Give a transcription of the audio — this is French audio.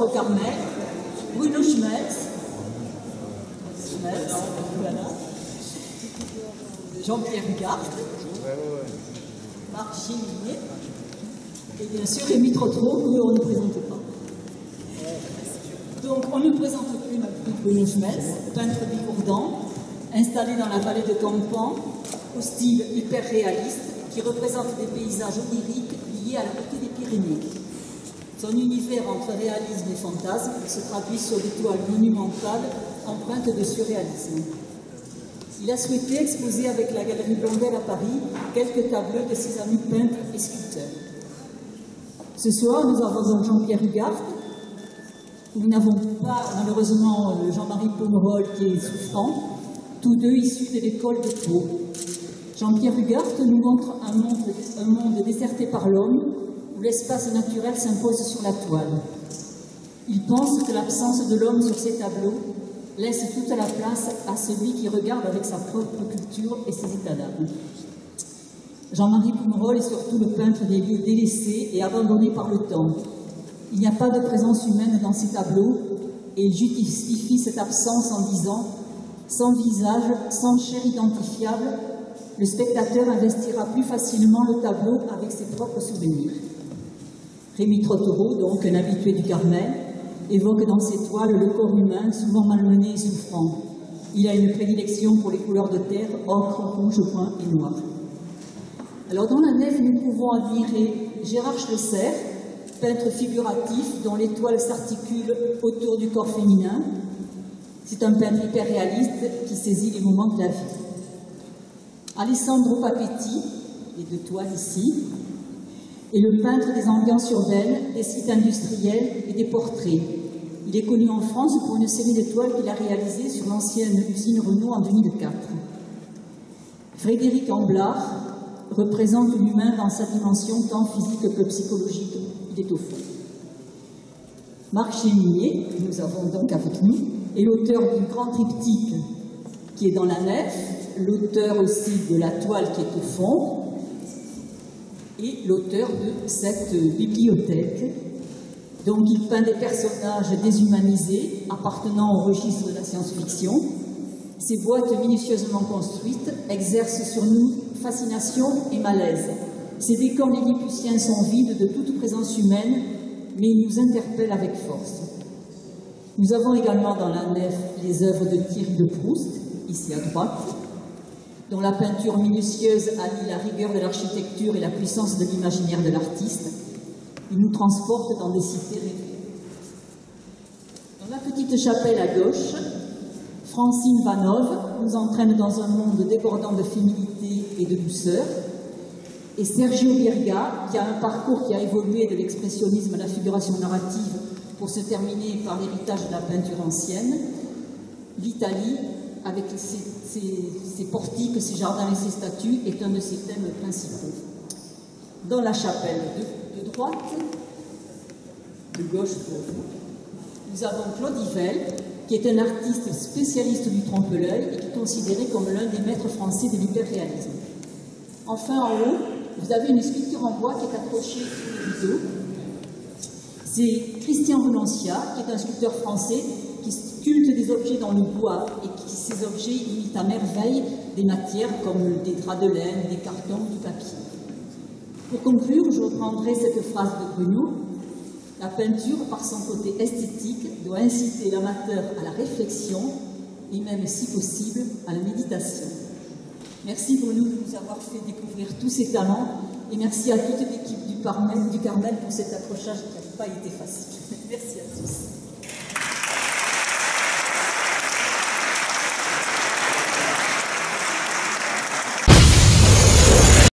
au Carmel, Bruno Schmelz, voilà. Jean-Pierre Hugard, Marc Chiminier, et bien sûr Rémi Trottereau, qu'on ne présente pas. Donc on ne présente plus Bruno Schmelz, peintre bigourdan, installé dans la vallée de Campan, au style hyper réaliste, qui représente des paysages oniriques liés à la beauté des Pyrénées. Son univers entre réalisme et fantasme se traduit sur des toiles monumentales empreintes de surréalisme. Il a souhaité exposer avec la Galerie Blondel à Paris quelques tableaux de ses amis peintres et sculpteurs. Ce soir, nous avons donc Jean-Pierre Hugard. Nous n'avons pas, malheureusement, Jean-Marie Pomerol qui est souffrant, tous deux issus de l'école de Pau. Jean-Pierre Hugard nous montre un monde déserté par l'homme, où l'espace naturel s'impose sur la toile. Il pense que l'absence de l'homme sur ces tableaux laisse toute la place à celui qui regarde avec sa propre culture et ses états d'âme. Jean-Marie Pomerol est surtout le peintre des lieux délaissés et abandonnés par le temps. Il n'y a pas de présence humaine dans ces tableaux et il justifie cette absence en disant « Sans visage, sans chair identifiable, le spectateur investira plus facilement le tableau avec ses propres souvenirs. » Rémi Trottereau, donc un habitué du Carmel, évoque dans ses toiles le corps humain, souvent malmené et souffrant. Il a une prédilection pour les couleurs de terre, ocre, rouge, brun et noir. Alors dans la nef, nous pouvons admirer Gérard Schlesser, peintre figuratif dont les toiles s'articulent autour du corps féminin. C'est un peintre hyper réaliste qui saisit les moments de la vie. Alessandro Papetti, les deux toiles ici, est le peintre des ambiances urbaines, des sites industriels et des portraits. Il est connu en France pour une série de toiles qu'il a réalisées sur l'ancienne usine Renault en 2004. Frédéric Amblard représente l'humain dans sa dimension tant physique que psychologique. Il est au fond. Marc Chiminier, que nous avons donc avec nous, est l'auteur du grand triptyque qui est dans la nef, l'auteur aussi de la toile qui est au fond, et l'auteur de cette bibliothèque. Donc il peint des personnages déshumanisés appartenant au registre de la science-fiction. Ces boîtes minutieusement construites exercent sur nous fascination et malaise. Ces décors lilliputiens sont vides de toute présence humaine, mais ils nous interpellent avec force. Nous avons également dans la nef les œuvres de Thierry de Proust, ici à droite, dont la peinture minutieuse allie la rigueur de l'architecture et la puissance de l'imaginaire de l'artiste. Il nous transporte dans des cités rêvées. Dans la petite chapelle à gauche, Francine Vanove nous entraîne dans un monde débordant de féminité et de douceur. Et Sergio Birga, qui a un parcours qui a évolué de l'expressionnisme à la figuration narrative pour se terminer par l'héritage de la peinture ancienne, l'Italie, avec ses portiques, ses jardins et ses statues, est un de ses thèmes principaux. Dans la chapelle de droite, de gauche pour vous, nous avons Claude Yvel, qui est un artiste spécialiste du trompe-l'œil et qui est considéré comme l'un des maîtres français de l'hyperréalisme. Enfin, en haut, vous avez une sculpture en bois qui est accrochée sur le rideau. C'est Christian Renoncia, qui est un sculpteur français qui sculpte des objets dans le bois et qui, ces objets, imitent à merveille des matières comme des draps de laine, des cartons, du papier. Pour conclure, je reprendrai cette phrase de Bruno. La peinture, par son côté esthétique, doit inciter l'amateur à la réflexion et même, si possible, à la méditation. Merci Bruno de nous avoir fait découvrir tous ces talents et merci à toute l'équipe du Carmel pour cet accrochage qui n'a pas été facile. Merci.